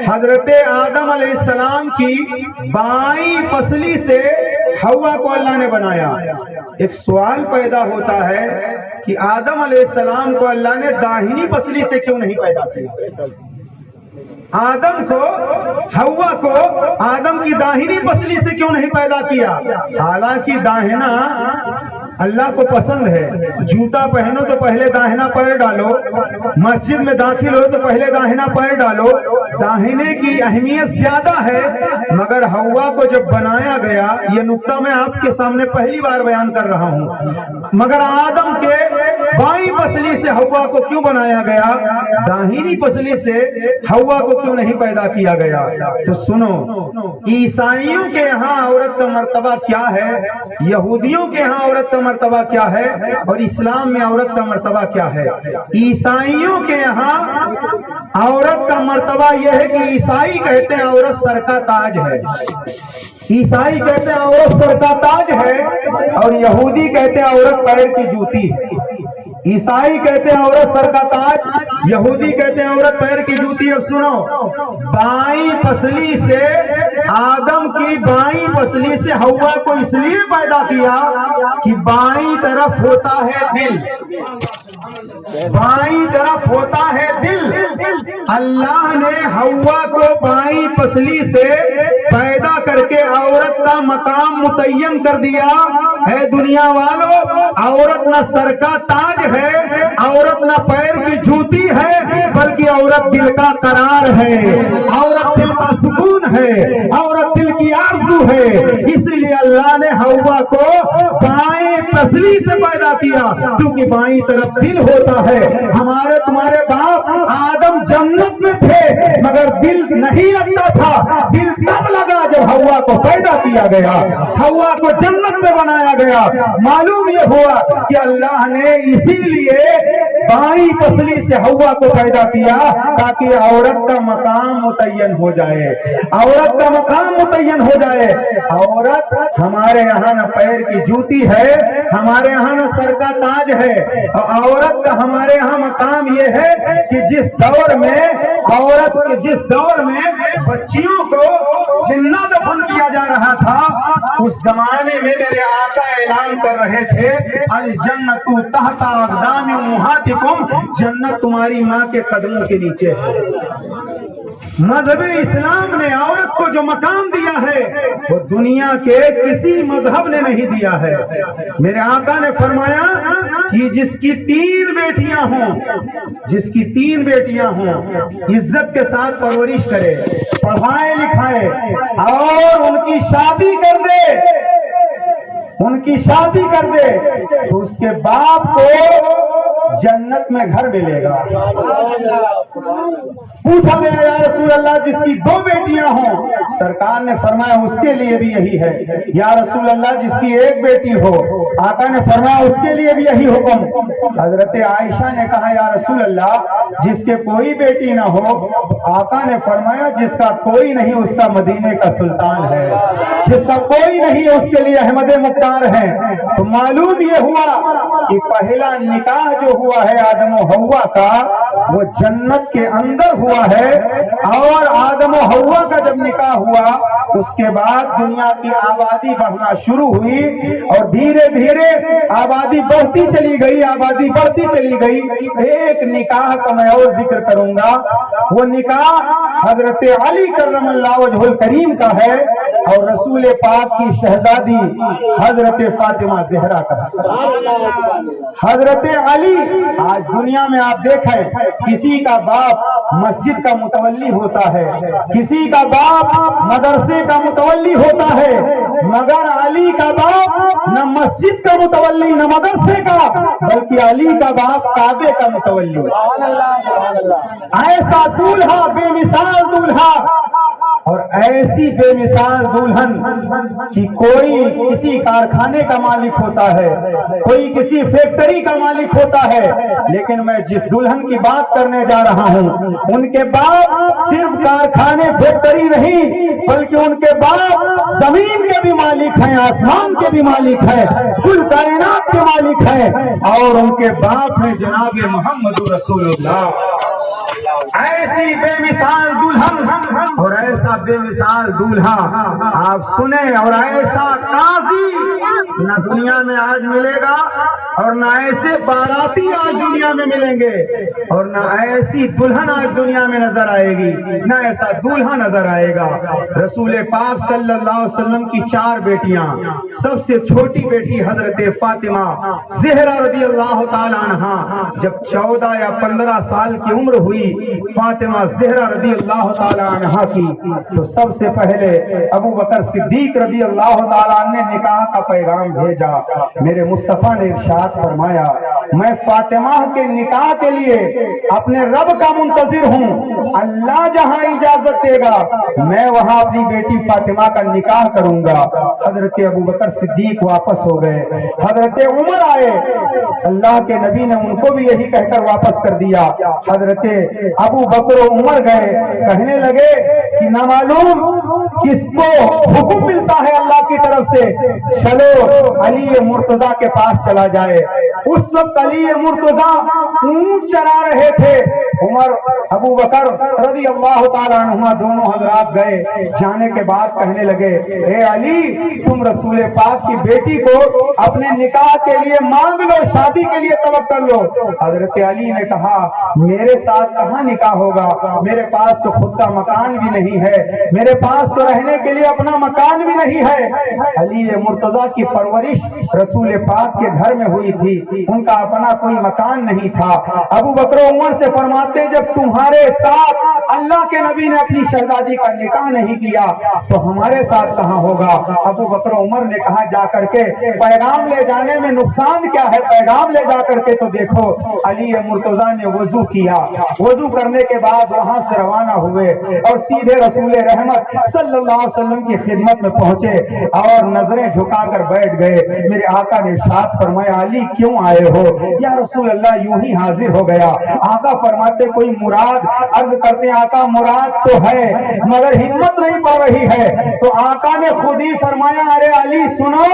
حضرت آدم علیہ السلام کی بائیں پسلی سے حوا کو اللہ نے بنایا۔ ایک سوال پیدا ہوتا ہے کہ آدم علیہ السلام کو اللہ نے داہنی پسلی سے کیوں نہیں پیدا کیا؟ آدم کو، حوا کو آدم کی داہنی پسلی سے کیوں نہیں پیدا کیا؟ حالانکہ داہنا اللہ کو پسند ہے۔ جوتا پہنو تو پہلے داہنا پیر ڈالو، مسجد میں داخل ہو تو پہلے داہنا پیر ڈالو، داہنے کی اہمیت زیادہ ہے۔ مگر حوا کو جب بنایا گیا، یہ نقطہ میں آپ کے سامنے پہلی بار بیان کر رہا ہوں، مگر آدم کے بائیں پسلی سے حوا کو کیوں بنایا گیا، داہنی پسلی سے حوا کو کیوں نہیں پیدا کیا گیا؟ تو سنو، عیسائیوں کے یہاں عورت کا مرتبہ کیا ہے، یہودیوں کے یہاں عورت کا مرتبہ کیا ہے، اور اسلام میں عورت کا مرتبہ کیا ہے؟ عیسائیوں کے یہاں عورت کا مرتبہ یہ ہے کہ عیسائی کہتے ہیں عورت سر کا تاج ہے، عیسائی کہتے ہیں عورت سر کا تاج ہے، اور یہودی کہتے ہیں عورت پیر کی جوتی ہے۔ عیسائی کہتے ہیں عورت سر کا تاج، یہودی کہتے ہیں عورت پیر کی جوتی۔ اب سنو، بائیں پسلی سے آدم کی بائیں پسلی سے حوا کو اس لیے پیدا کیا کہ بائیں طرف ہوتا ہے دل، بائیں طرف ہوتا ہے دل۔ اللہ نے حوا کو بائیں پسلی سے پیدا کر کے عورت کا مقام متعین کر دیا۔ ہے دنیا والوں، عورت نہ سر کا تاج ہے، عورت نہ پیر کی جوتی ہے، بلکہ عورت دل کا قرار ہے، عورت دل کا سکون ہے، عورت دل کی آرزو ہے۔ اسی لیے اللہ نے حوا کو بائیں پسلی سے پیدا کیا، کیونکہ بائیں طرف دل ہوتا ہے۔ ہمارے تمہارے باپ آدم جنت میں تھے، مگر دل نہیں لگتا تھا، دل تب لگا جب حوا کو پیدا کیا گیا، حوا کو جنت میں بنایا گیا۔ معلوم یہ ہوا کہ اللہ نے اسی لیے بائیں پسلی سے حوا کو پیدا کیا تاکہ عورت کا مقام متعین ہو جائے، عورت کا مقام متعین ہو جائے۔ عورت ہمارے یہاں نہ پیر کی جوتی ہے، ہمارے یہاں نہ سر کا تاج ہے، عورت کا ہمارے یہاں مقام یہ ہے کہ جس دور میں عورت کے جس دور میں بچیوں کو زندہ دفن کیا جا رہا تھا، اس زمانے میں میرے آقا اعلان کر رہے تھے، الجنت تحت اقدام امہاتکم، جنت تمہاری ماں کے قدموں کے نیچے ہے۔ مذہب اسلام نے عورت کو جو مقام دیا ہے وہ دنیا کے کسی مذہب نے نہیں دیا ہے۔ میرے آقا نے فرمایا کہ جس کی 3 بیٹیاں ہوں، جس کی 3 بیٹیاں ہوں، عزت کے ساتھ پرورش کرے، پڑھائے لکھائے اور ان کی شادی کر دے، ان کی شادی کر دے تو اس کے باپ کو جنت میں گھر ملے گا۔ پوچھا گیا یا رسول اللہ جس کی 2 بیٹیاں ہوں، سرکار نے فرمایا اس کے لیے بھی یہی ہے۔ یا رسول اللہ جس کی 1 بیٹی ہو، آقا نے فرمایا اس کے لیے بھی یہی حکم۔ حضرت عائشہ نے کہا یا رسول اللہ جس کے کوئی بیٹی نہ ہو، آقا نے فرمایا جس کا کوئی نہیں اس کا مدینے کا سلطان ہے، جس کا کوئی نہیں اس کے لیے احمد مختار ہے۔ تو معلوم یہ ہوا کہ پہلا نکاح جو ہوا ہے آدم و حوا کا، وہ جنت کے اندر ہوا ہے، اور آدم و حوا کا جب نکاح ہوا اس کے بعد دنیا کی آبادی بڑھنا شروع ہوئی، اور دھیرے دھیرے آبادی بڑھتی چلی گئی، آبادی بڑھتی چلی گئی۔ ایک نکاح کا میں اور ذکر کروں گا، وہ نکاح حضرت علی کرم اللہ وجہ الکریم کا ہے، اور رسول پاک کی شہزادی حضرت فاطمہ زہرا کا۔ حضرت علی، آج دنیا میں آپ دیکھیں کسی کا باپ مسجد کا متولی ہوتا ہے، کسی کا باپ مدرسے کا متولی ہوتا ہے، مگر علی کا باپ نہ مسجد کا متولی نہ مدرسے کا، بلکہ علی کا باپ کعبے کا متولی۔ ایسا دولہا، بے مثال دولہا، اور ایسی بے مثال دلہن کہ کوئی کسی کارخانے کا مالک ہوتا ہے، کوئی کسی فیکٹری کا مالک ہوتا ہے، لیکن میں جس دلہن کی بات کرنے جا رہا ہوں ان کے باپ صرف کارخانے فیکٹری نہیں، بلکہ ان کے باپ زمین کے بھی مالک ہیں، آسمان کے بھی مالک ہیں، کل کائنات کے مالک ہیں، اور ان کے باپ ہیں جناب محمد رسول اللہ۔ ایسی بے مثال دلہن اور ایسا بے مثال دولہا آپ سنیں، اور ایسا قاضی نہ دنیا میں آج ملے گا، اور نہ ایسے باراتی آج دنیا میں ملیں گے، اور نہ ایسی دلہن آج دنیا میں نظر آئے گی، نہ ایسا دولہا نظر آئے گا۔ رسول پاک صلی اللہ علیہ وسلم کی 4 بیٹیاں، سب سے چھوٹی بیٹی حضرت فاطمہ زہرا رضی اللہ تعالی عنہا جب 14 یا 15 سال کی عمر ہوئی فاطمہ زہرا رضی اللہ تعالی عنہا کی، تو سب سے پہلے ابو بکر صدیق رضی اللہ تعالی عنہ نے نکاح کا پیغام بھیجا۔ میرے مصطفیٰ نے ارشاد فرمایا، میں فاطمہ کے نکاح کے لیے اپنے رب کا منتظر ہوں، اللہ جہاں اجازت دے گا میں وہاں اپنی بیٹی فاطمہ کا نکاح کروں گا۔ حضرت ابو بکر صدیق واپس ہو گئے، حضرت عمر آئے، اللہ کے نبی نے ان کو بھی یہی کہہ کر واپس کر دیا۔ حضرت ابو بکر و عمر گئے، کہنے لگے کہ نہ معلوم کس کو حکم ملتا ہے اللہ کی طرف سے، چلو علی مرتضیٰ کے پاس چلا جائے۔ اس وقت علی مرتضیٰ اونٹ چرا رہے تھے، عمر ابو بکر رضی اللہ تعالیٰ عنہما دونوں حضرات گئے، جانے کے بعد کہنے لگے، اے علی تم رسول پاک کی بیٹی کو اپنے نکاح کے لیے مانگ لو، شادی کے لیے توکل لو۔ حضرت علی نے کہا میرے ساتھ کہاں نکاح ہوگا، میرے پاس تو خود کا مکان بھی نہیں ہے، میرے پاس تو رہنے کے لیے اپنا مکان بھی نہیں ہے۔ علی مرتضیٰ کی پرورش رسول پاک کے گھر میں ہوئی تھی، ان کا اپنا کوئی مکان نہیں تھا۔ ابو بکر و عمر سے فرماتے جب تمہارے ساتھ اللہ کے نبی نے اپنی شہزادی کا نکاح نہیں کیا تو ہمارے ساتھ کہاں ہوگا۔ ابو بکر و عمر نے کہا جا کر کے پیغام لے جانے میں نقصان کیا ہے، پیغام لے جا کر کے تو دیکھو۔ علی مرتضیٰ نے وضو کیا، وضو کرنے کے بعد وہاں سے روانہ ہوئے اور سیدھے رسول رحمت صلی اللہ علیہ وسلم کی خدمت میں پہنچے اور نظریں جھکا کر بیٹھ گئے۔ میرے آقا نے ارشاد فرمایا علی کیوں آئے ہو؟ یا رسول اللہ یوں ہی حاضر ہو گیا۔ آقا فرماتے کوئی مراد؟ عرض کرتے آقا مراد تو ہے مگر ہمت نہیں پڑ رہی ہے۔ تو آقا نے خود ہی فرمایا ارے علی سنو،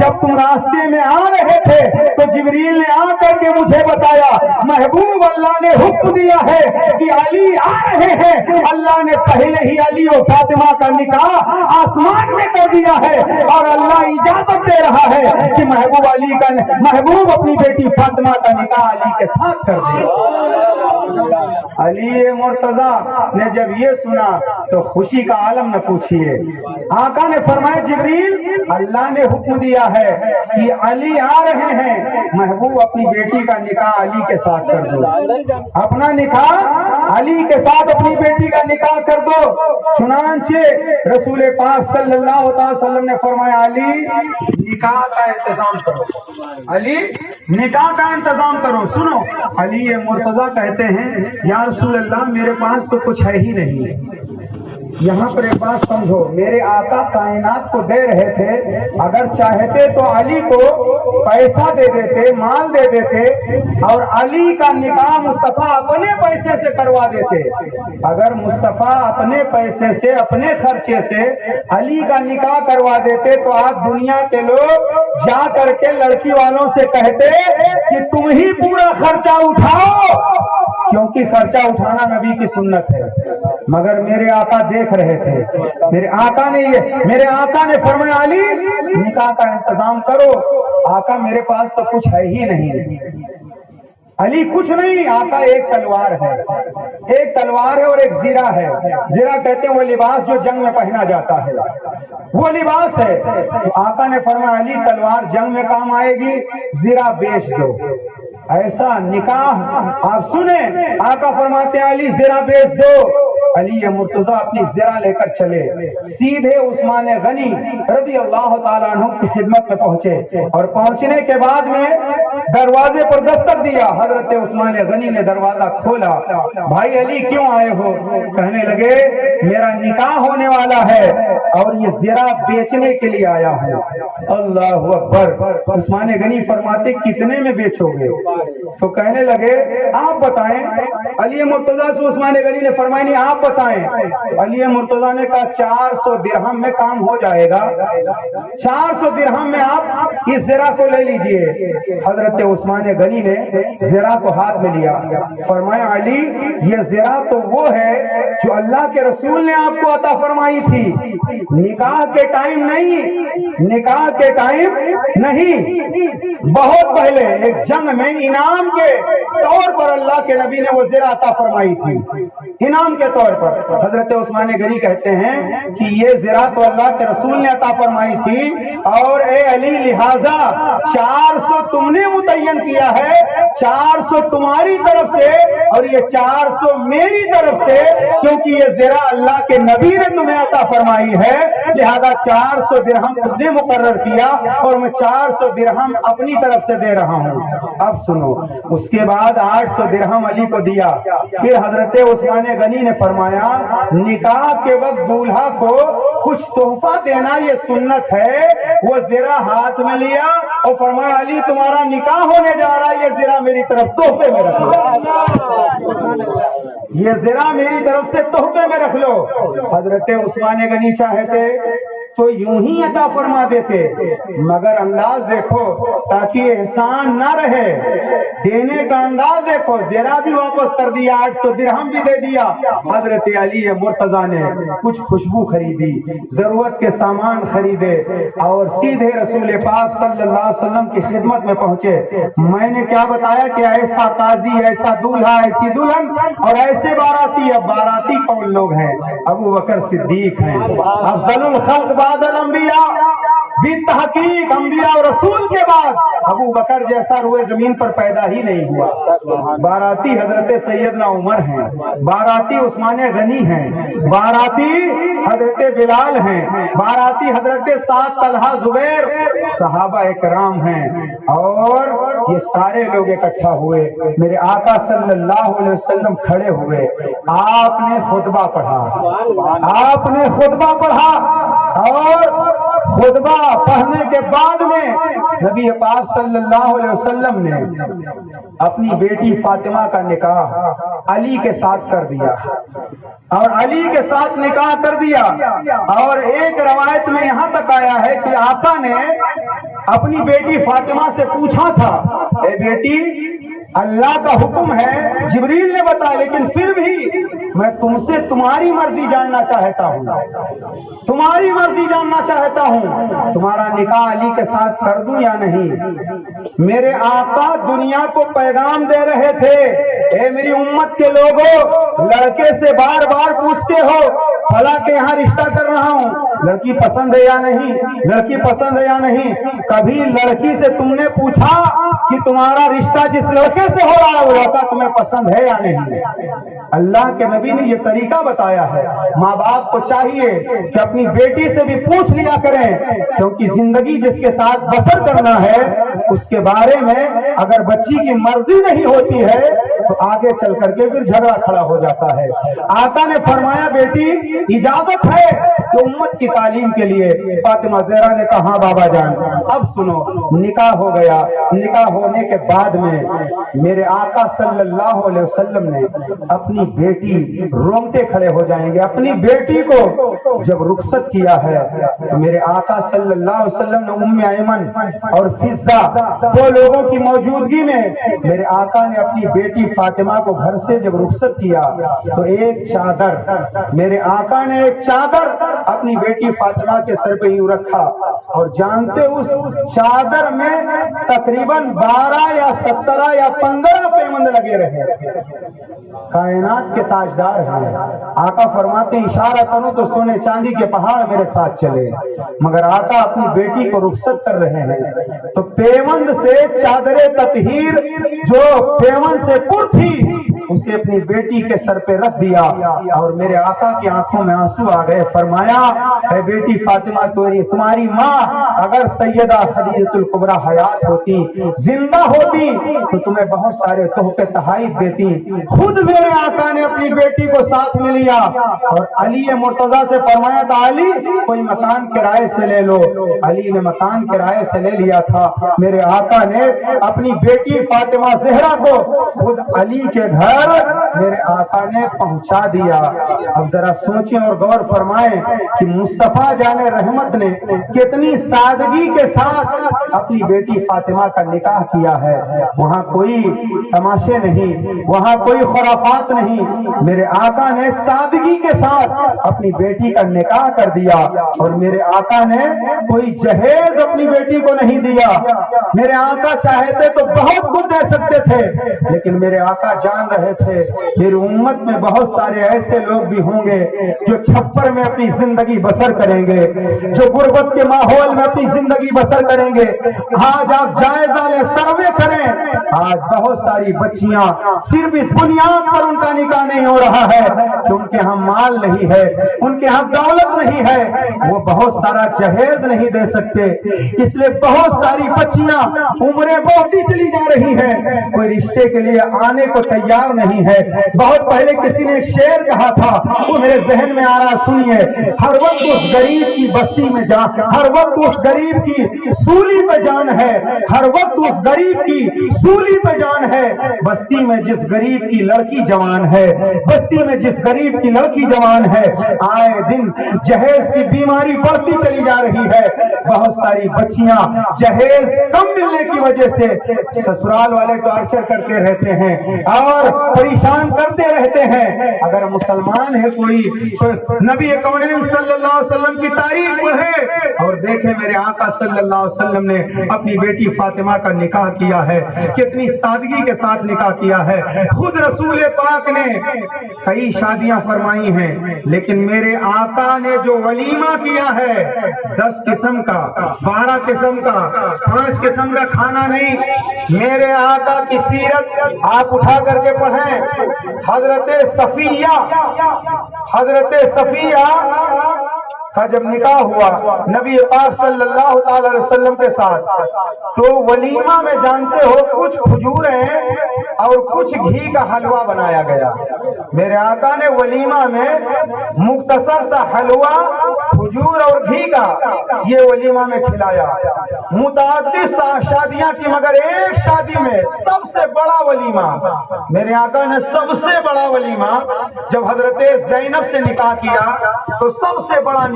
جب تم راستے میں آ رہے تھے تو جبریل نے آ کر کے مجھے بتایا محبوب اللہ نے حکم دیا ہے کہ علی آ رہے ہیں، اللہ نے پہلے ہی علی و فاطمہ کا نکاح آسمان میں کر دیا ہے اور اللہ اجازت دے رہا ہے کہ محبوب اپنی بیٹی فاطمہ کا نکاح علی کے ساتھ کر دے۔ علی مرتضیٰ نے جب یہ سنا تو خوشی کا عالم نہ پوچھئے۔ آقا نے فرمایا جبریل اللہ نے حکم دیا ہے کہ علی آ رہے ہیں، محبوب اپنی بیٹی کا نکاح علی کے ساتھ کر دو، اپنا نکاح علی کے ساتھ اپنی بیٹی کا نکاح کر دو۔ چنانچہ رسول پاک صلی اللہ علیہ وسلم نے فرمایا علی نکاح کا انتظام کرو، علی نکاح کا انتظام کرو۔ سنو علی مرتضیٰ کہتے ہیں یا رسول اللہ میرے پاس تو کچھ ہے ہی نہیں۔ یہاں پر ایک بات سمجھو، میرے آقا کائنات کو دے رہے تھے، اگر چاہتے تو علی کو پیسہ دے دیتے، مال دے دیتے اور علی کا نکاح مصطفیٰ اپنے پیسے سے کروا دیتے۔ اگر مصطفیٰ اپنے پیسے سے اپنے خرچے سے علی کا نکاح کروا دیتے تو آج دنیا کے لوگ جا کر کے لڑکی والوں سے کہتے کہ تم ہی پورا خرچہ اٹھاؤ، کیونکہ خرچہ اٹھانا نبی کی سنت ہے۔ مگر میرے آقا دیکھ رہے تھے، میرے آقا نے فرمایا علی نکاح کا انتظام کرو۔ آقا میرے پاس تو کچھ ہے ہی نہیں۔ علی کچھ نہیں، آقا ایک تلوار ہے، ایک تلوار ہے اور ایک زرہ ہے۔ زرہ کہتے ہیں وہ لباس جو جنگ میں پہنا جاتا ہے، وہ لباس ہے۔ تو آقا نے فرمایا علی تلوار جنگ میں کام آئے گی، زرہ بیچ دو۔ ایسا نکاح آپ سنیں، آقا فرماتے ہیں علی زرہ بیچ دو۔ علی مرتضیٰ اپنی زرہ لے کر چلے، سیدھے عثمان غنی رضی اللہ تعالیٰ عنہ کی خدمت میں پہنچے اور پہنچنے کے بعد میں دروازے پر دستک دیا۔ حضرت عثمان غنی نے دروازہ کھولا، بھائی علی کیوں آئے ہو؟ کہنے لگے میرا نکاح ہونے والا ہے اور یہ زرہ بیچنے کے لیے آیا ہوں۔ اللہ اکبر۔ عثمان غنی فرماتے کتنے میں بیچو گے؟ تو کہنے لگے آپ بتائیں۔ علی مرتضیٰ سے عثمان غنی نے فرمایا نہیں آپ بتائیں. علی مرتضیٰ نے کہا 400 درہم میں کام ہو جائے گا. 400 درہم میں آپ اس زرہ کو لے لیجئے. حضرت عثمان غنی نے زرہ کو ہاتھ میں لیا. فرمایا علی یہ زرہ تو وہ ہے جو اللہ کے رسول نے آپ کو عطا فرمائی تھی. نکاح کے ٹائم نہیں, نکاح کے ٹائم نہیں, بہت پہلے ایک جنگ میں انعام کے طور پر اللہ کے نبی نے وہ زرہ عطا فرمائی تھی, انعام کے طور پر. حضرت عثمان غنی کہتے ہیں کہ یہ زرہ تو اللہ کے رسول نے عطا فرمائی تھی, اور اے علی لہذا 400 تم نے متعین کیا ہے, 400 تمہاری طرف سے اور یہ 400 میری طرف سے, کیونکہ یہ زرہ اللہ کے نبی نے تمہیں عطا فرمائی ہے, لہذا 400 درہم تم نے مقرر کیا اور میں 400 درہم اپنی طرف سے دے رہا ہوں. اب سنو, اس کے بعد 800 درہم علی کو دیا. پھر حضرت عثمان غنی نے فرمایا نکاح کے وقت دولہا کو کچھ تحفہ دینا یہ سنت ہے. وہ زرہ ہاتھ میں لیا اور فرمایا علی تمہارا نکاح ہونے جا رہا ہے, یہ زرہ میری طرف تحفے میں رکھ لو, یہ زرہ میری طرف سے تحفے میں رکھ لو. حضرت عثمان غنی چاہتے تو یوں ہی عطا فرما دیتے, مگر انداز دیکھو تاکہ احسان نہ رہے, دینے کا انداز دیکھو. زرہ بھی واپس کر دیا, 800 درہم بھی دے دیا. حضرت علی مرتضیٰ نے کچھ خوشبو خریدی, ضرورت کے سامان خریدے اور سیدھے رسول پاک صلی اللہ علیہ وسلم کی خدمت میں پہنچے. میں نے کیا بتایا کہ ایسا قاضی, ایسا دولہا, ایسی دلہن اور ایسے باراتی. اب باراتی کون لوگ ہیں؟ ابو بکر صدیق ہیں, افضل الخلق بعد الانبیاء, بالتحقیق انبیاء اور رسول کے بعد ابو بکر جیسا روئے زمین پر پیدا ہی نہیں ہوا. باراتی حضرت سیدنا عمر ہیں, باراتی عثمان غنی ہیں, باراتی حضرت بلال ہیں, باراتی حضرت سعد, طلحہ, زبیر, صحابہ اکرام ہیں. اور یہ سارے لوگ اکٹھا ہوئے, میرے آقا صلی اللہ علیہ وسلم کھڑے ہوئے. آپ نے خطبہ پڑھا, آپ نے خطبہ پڑھا, اور خطبہ پڑھنے کے بعد میں نبی پاک صلی اللہ علیہ وسلم نے اپنی بیٹی فاطمہ کا نکاح علی کے ساتھ کر دیا, اور علی کے ساتھ نکاح کر دیا. اور ایک روایت میں یہاں تک آیا ہے کہ آقا نے اپنی بیٹی فاطمہ سے پوچھا تھا اے بیٹی اللہ کا حکم ہے, جبریل نے بتایا, لیکن پھر بھی میں تم سے تمہاری مرضی جاننا چاہتا ہوں, تمہاری مرضی جاننا چاہتا ہوں, تمہارا نکاح علی کے ساتھ کر دوں یا نہیں؟ میرے آقا دنیا کو پیغام دے رہے تھے, اے میری امت کے لوگوں, لڑکے سے بار بار پوچھتے ہو فلاں کے یہاں رشتہ کر رہا ہوں, لڑکی پسند ہے یا نہیں, لڑکی پسند ہے یا نہیں. کبھی لڑکی سے تم نے پوچھا کہ تمہارا رشتہ جس لڑکے سے ہو رہا ہے وہ لڑکا تمہیں پسند ہے یا نہیں؟ اللہ کے نبی نے یہ طریقہ بتایا ہے. ماں باپ کو چاہیے کہ اپنی بیٹی سے بھی پوچھ لیا کریں, کیونکہ زندگی جس کے ساتھ بسر کرنا ہے اس کے بارے میں اگر بچی کی مرضی نہیں ہوتی ہے تو آگے چل کر کے پھر جھگڑا کھڑا ہو جاتا ہے. آقا نے فرمایا بیٹی اجازت ہے کہ امت کی تعلیم کے لیے. فاطمہ زہرا نے کہا ہاں بابا جان. اب سنو, نکاح ہو گیا. نکاح ہونے کے بعد میں میرے آقا صلی اللہ علیہ وسلم نے اپنی بیٹی, رومتے کھڑے ہو جائیں گے, اپنی بیٹی کو جب رخصت کیا ہے تو میرے آقا صلی اللہ علیہ وسلم نے ام ایمن اور فضہ دو لوگوں کی موجودگی میں میرے آقا نے اپنی بیٹی فاطمہ کو گھر سے جب رخصت کیا تو ایک چادر, میرے آقا نے ایک چادر اپنی بیٹی فاطمہ کے سر پہ یوں رکھا, اور جانتے اس چادر میں تقریباً 12 یا 17 یا 15 پیمند لگے رہے. کائنات کے تاجدار ہیں. آقا فرماتے اشارہ کروں تو سونے چاندی کے پہاڑ میرے ساتھ چلے, مگر آقا اپنی بیٹی کو رخصت کر رہے ہیں تو پیوند سے چادر تطہیر جو پیوند سے پر تھی اسے اپنی بیٹی کے سر پہ رکھ دیا, اور میرے آقا کی آنکھوں میں آنسو آ گئے. فرمایا اے بیٹی فاطمہ, تمہاری ماں اگر سیدہ خدیجہ الکبریٰ حیات ہوتی, زندہ ہوتی, تو تمہیں بہت سارے تحفے تحائف دیتی. خود میرے آقا نے اپنی بیٹی کو ساتھ میں لیا اور علی مرتضیٰ سے فرمایا تھا علی کوئی مکان کرائے سے لے لو. علی نے مکان کرائے سے لے لیا تھا. میرے آقا نے اپنی بیٹی فاطمہ زہرا کو خود علی کے گھر گھر میرے آقا نے پہنچا دیا۔ اب ذرا سوچیں اور غور فرمائیں کہ مصطفیٰ جان رحمت نے کتنی سادگی کے ساتھ اپنی بیٹی فاطمہ کا نکاح کیا ہے۔ وہاں کوئی تماشے نہیں، وہاں کوئی خرافات نہیں، میرے آقا نے سادگی کے ساتھ اپنی بیٹی کا نکاح کر دیا۔ اور میرے آقا نے کوئی جہیز اپنی بیٹی کو نہیں دیا۔ میرے آقا چاہتے تو بہت کچھ دے سکتے تھے، لیکن میرے آقا جان رہے تھے میری امت میں بہت سارے ایسے لوگ بھی ہوں گے جو چھپر میں اپنی زندگی بسر کریں گے، جو غربت کے ماحول میں اپنی زندگی بسر کریں گے۔ آج آپ جائزہ لیں، سروے کریں، آج بہت ساری بچیاں صرف اس بنیاد پر ان کا نکاح نہیں ہو رہا ہے کہ ان کے ہاں مال نہیں ہے، ان کے ہاں دولت نہیں ہے، وہ بہت سارا جہیز نہیں دے سکتے، اس لیے بہت ساری بچیاں عمریں بڑھتی چلی جا رہی ہیں، کوئی رشتے کے لیے آنے کو تیار نہیں ہے۔ بہت پہلے کسی نے ایک شعر کہا تھا، وہ میرے ذہن میں آ رہا، سنیے، ہر وقت اس غریب کی بستی میں جان، ہر وقت اس غریب کی سولی پہ جان ہے، ہر وقت اس غریب کی سولی پہ جان ہے۔ بستی میں جس غریب کی لڑکی جوان ہے، بستی میں جس غریب کی لڑکی جوان ہے، آئے دن جہیز کی بیماری بڑھتی چلی جا رہی ہے۔ بہت ساری بچیاں جہیز کم ملنے کی وجہ سے سسرال والے ٹارچر کرتے رہتے ہیں اور پریشان کرتے رہتے ہیں۔ اگر مسلمان ہے کوئی تو نبی کونین صلی اللہ علیہ وسلم کی تاریخ پڑھے اور دیکھے میرے آقا صلی اللہ علیہ وسلم نے اپنی بیٹی فاطمہ کا نکاح کیا ہے، کتنی سادگی کے ساتھ نکاح کیا ہے۔ خود رسول پاک نے کئی شادیاں فرمائی ہیں، لیکن میرے آقا نے جو ولیمہ کیا ہے 10 قسم کا، 12 قسم کا، 5 قسم کا کھانا نہیں، میرے آقا کی سیرت آپ اٹھا کر کے پڑھیں۔ حضرت صفیہ کا جب نکاح ہوا نبی پاک صلی اللہ تعالی علیہ وسلم کے ساتھ، تو ولیمہ میں جانتے ہو کچھ کھجوریں اور کچھ گھی کا حلوہ بنایا گیا۔ میرے آقا نے ولیمہ میں مختصر سا حلوہ، کھجور اور گھی کا یہ ولیمہ میں کھلایا۔ متعدد شادیاں کی مگر ایک شادی میں سب سے بڑا ولیمہ، میرے آقا نے سب سے بڑا ولیمہ جب حضرت زینب سے نکاح کیا تو سب سے بڑا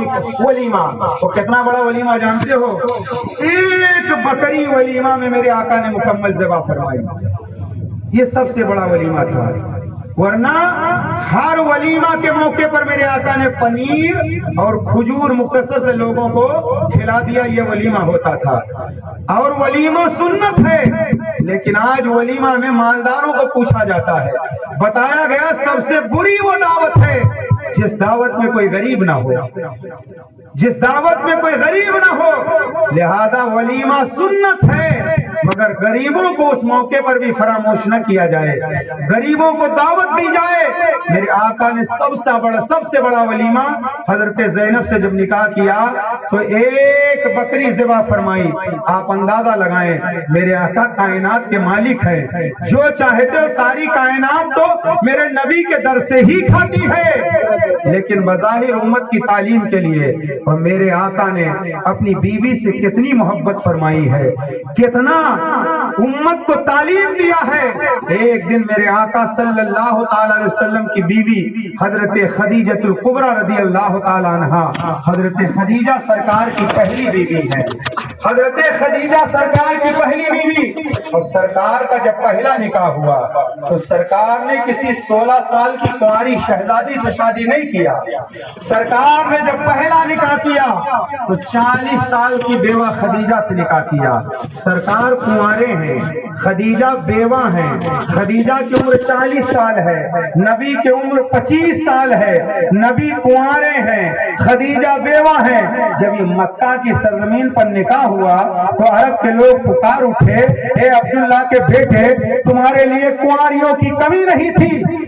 ولیمہ، وہ کتنا بڑا ولیمہ جانتے ہو؟ 1 بکری ولیمہ میں میرے آقا نے مکمل ذبح فرمائی، یہ سب سے بڑا ولیمہ تھا۔ ورنہ ہر ولیمہ کے موقع پر میرے آقا نے پنیر اور کھجور مختصر سے لوگوں کو کھلا دیا، یہ ولیمہ ہوتا تھا۔ اور ولیمہ سنت ہے، لیکن آج ولیمہ میں مالداروں کو پوچھا جاتا ہے۔ بتایا گیا سب سے بری وہ دعوت ہے جس دعوت میں کوئی غریب نہ ہو، جس دعوت میں کوئی غریب نہ ہو۔ لہذا ولیمہ سنت ہے، مگر غریبوں کو اس موقع پر بھی فراموش نہ کیا جائے، غریبوں کو دعوت دی جائے۔ میرے آقا نے سب سے بڑا ولیمہ حضرت زینب سے جب نکاح کیا تو 1 بکری ذبح فرمائی۔ آپ اندازہ لگائیں، میرے آقا کائنات کے مالک ہیں، جو چاہتے ہو ساری کائنات تو میرے نبی کے در سے ہی کھاتی ہے، لیکن بظاہر امت کی تعلیم کے لیے اور میرے آقا نے اپنی بیوی سے کتنی محبت فرمائی ہے، کتنا امت کو تعلیم دیا ہے۔ ایک دن میرے آقا صلی اللہ تعالی علیہ وسلم کی بیوی حضرت خدیجہ الکبریٰ رضی اللہ تعالی عنہا، حضرت خدیجہ سرکار کی پہلی بیوی ہے، حضرت خدیجہ سرکار کی پہلی بیوی، اور سرکار کا جب پہلا نکاح ہوا تو سرکار نے کسی 16 سال کی کنواری شہزادی سے شادی نہیں کیا۔ سرکار نے جب پہلا نکاح کیا تو 40 سال کی بیوہ خدیجہ سے نکاح کیا۔ سرکار کنوارے ہیں، خدیجہ بیوہ ہیں، خدیجہ کی عمر 40 سال ہے، نبی کی عمر 25 سال ہے، نبی کنوارے ہیں، خدیجہ بیوہ ہیں۔ جب یہ مکہ کی سرزمین پر نکاح ہوا تو عرب کے لوگ پکار اٹھے، اے عبداللہ کے بیٹے، تمہارے لیے کنواریوں کی کمی نہیں تھی،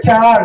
4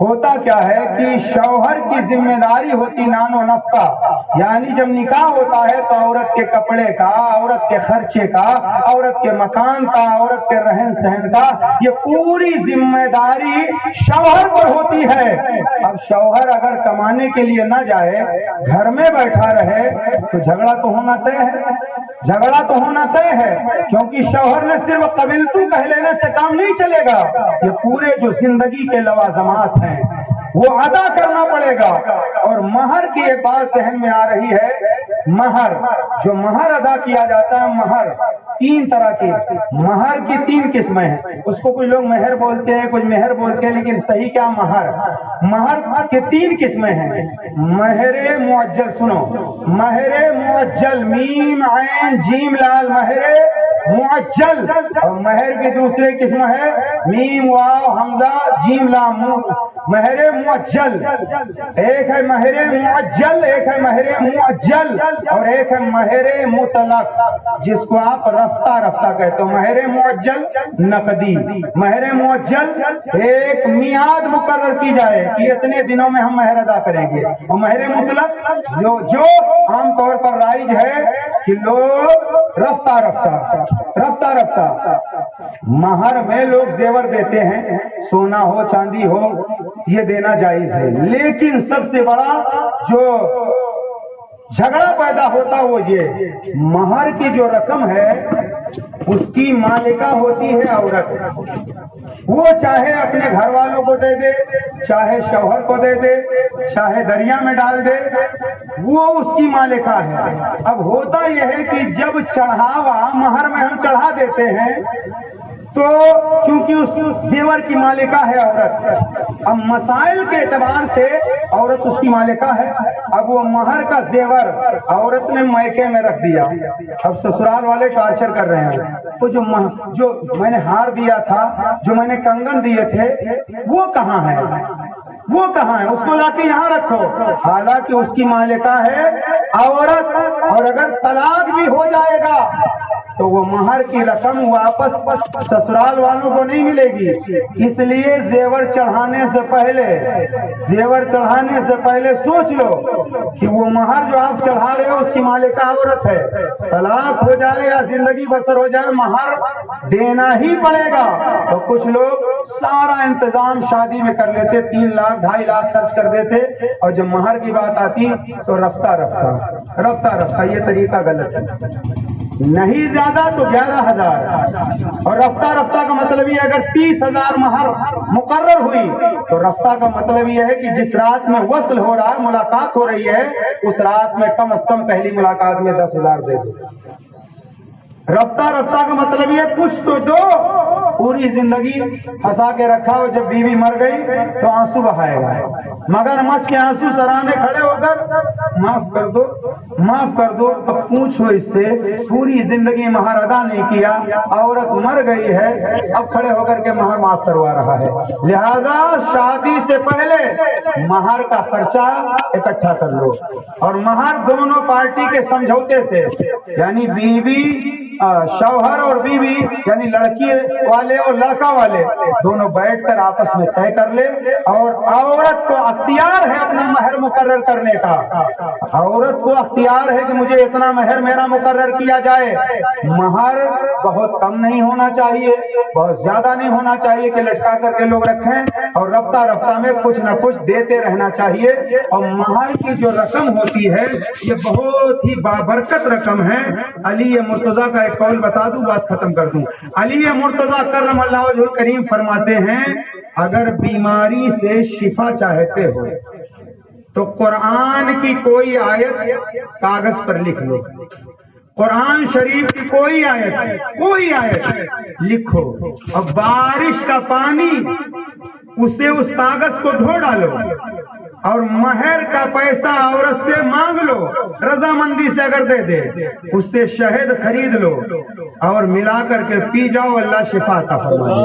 ہوتا کیا ہے کہ شوہر کی ذمہ داری ہوتی نان و نفقہ، یعنی جب نکاح ہوتا ہے تو عورت کے کپڑے کا، عورت کے خرچے کا، عورت کے مکان کا، عورت کے رہن سہن کا، یہ پوری ذمہ داری شوہر پر ہوتی ہے۔ اب شوہر اگر کمانے کے لیے نہ جائے، گھر میں بیٹھا رہے، تو جھگڑا تو ہونا طے ہے، جھگڑا تو ہونا طے ہے، کیونکہ شوہر نے صرف قبلتو کہہ لینے سے کام نہیں چلے گا، یہ پورے جو زندگی کے لوازمات ہیں وہ ادا کرنا پڑے گا۔ اور مہر کی ایک بات ذہن میں آ رہی ہے، مہر جو مہر ادا کیا جاتا ہے، مہر تین طرح کی، مہر کی تین قسمیں ہیں، اس کو کچھ لوگ مہر بولتے ہیں، کچھ مہر بولتے ہیں، لیکن صحیح کیا مہر، مہر کی تین قسمیں ہیں۔ مہر معجل، سنو، مہر معجل، میم عین جیم لال، مہر معجل، اور مہر کی دوسری قسم ہے میم واو حمزہ جیم لام، مہر معجل۔ ایک ہے مہر معجل، ایک ہے مہر معجل، اور ایک ہے مہر مطلق، جس کو آپ رفتہ رفتہ کہتے ہو۔ مہر معجل نقدی، مہر معجل ایک میعاد مقرر کی جائے کہ اتنے دنوں میں ہم مہر ادا کریں گے، اور مہر مطلق جو عام طور پر رائج ہے کہ لوگ رفتہ رفتہ مہر میں لوگ زیور دیتے ہیں، سونا ہو چاندی ہو، یہ دینا جائز ہے، لیکن سب سے بڑا جو جھگڑا پیدا ہوتا وہ یہ، مہر کی جو رقم ہے اس کی مالکہ ہوتی ہے عورت، وہ چاہے اپنے گھر والوں کو دے دے، چاہے شوہر کو دے دے، چاہے دریا میں ڈال دے، وہ اس کی مالکہ ہے۔ اب ہوتا یہ ہے کہ جب چڑھاوا مہر میں ہم چڑھا دیتے ہیں تو چونکہ اس زیور کی مالکہ ہے عورت، اب مسائل کے اعتبار سے عورت اس کی مالکہ ہے، اب وہ مہر کا زیور عورت نے میکے میں رکھ دیا، اب سسرال والے ٹارچر کر رہے ہیں، تو جو میں نے ہار دیا تھا، جو میں نے کنگن دیے تھے، وہ کہاں ہے، وہ کہاں ہے، اس کو لا کے یہاں رکھو، حالانکہ اس کی مالکہ ہے عورت، اور اگر طلاق بھی ہو جائے گا تو وہ مہر کی رقم واپس سسرال والوں کو نہیں ملے گی۔ اس لیے زیور چڑھانے سے پہلے سوچ لو کہ وہ مہر جو آپ چڑھا رہے ہو اس کی مالکہ عورت ہے، طلاق ہو جائے یا زندگی بسر ہو جائے مہر دینا ہی پڑے گا۔ تو کچھ لوگ سارا انتظام شادی میں کر لیتے، 3 لاکھ 2.5 لاکھ خرچ کر دیتے، اور جب مہر کی بات آتی تو رفتہ رفتہ یہ طریقہ غلط ہے، نہیں زیادہ تو 11,000، اور رفتہ رفتہ کا مطلب یہ اگر 30,000 مہر مقرر ہوئی تو رفتہ کا مطلب یہ ہے کہ جس رات میں وصل ہو رہا ہے، ملاقات ہو رہی ہے، اس رات میں کم از کم پہلی ملاقات میں 10,000 دے دو۔ رفتہ کا مطلب یہ کچھ تو دو، پوری زندگی پھنسا کے رکھا ہو، جب بیوی مر گئی تو آنسو بہائے گا، مگر مچ کے آنسو سرانے کھڑے ہو کر معاف کر دو، تو پوچھو اس سے پوری زندگی مہر ادا نہیں کیا، عورت مر گئی ہے، اب کھڑے ہو کر کے مہر معاف کروا رہا ہے۔ لہذا شادی سے پہلے مہر کا خرچہ اکٹھا کر لو، اور مہر دونوں پارٹی کے سمجھوتے سے، یعنی بیوی شوہر اور بیوی، یعنی لڑکی والے اور لڑکا والے دونوں بیٹھ کر آپس میں طے کر لے، اور عورت کو اختیار ہے اپنا مہر مقرر کرنے کا، عورت کو اختیار ہے کہ مجھے اتنا مہر میرا مقرر کیا جائے۔ مہر بہت کم نہیں ہونا چاہیے، بہت زیادہ نہیں ہونا چاہیے کہ لٹکا کر کے لوگ رکھیں، اور رفتہ میں کچھ نہ کچھ دیتے رہنا چاہیے۔ اور مہر کی جو رقم ہوتی ہے یہ بہت ہی بابرکت رقم ہے۔ علی مرتضیٰ کا ایک قول بتا دوں، بات ختم کر دوں۔ علی مرتضیٰ کرم اللہ وجہہ کریم فرماتے ہیں، اگر بیماری سے شفا چاہتے ہو تو قرآن کی کوئی آیت کاغذ پر لکھ لو، قرآن شریف کی کوئی آیت لکھو، اور بارش کا پانی اسے اس کاغذ کو دھو ڈالو، اور مہر کا پیسہ عورت سے مانگ لو، رضامندی سے اگر دے دے، اس سے شہد خرید لو اور ملا کر کے پی جاؤ، اللہ شفا عطا فرمائے۔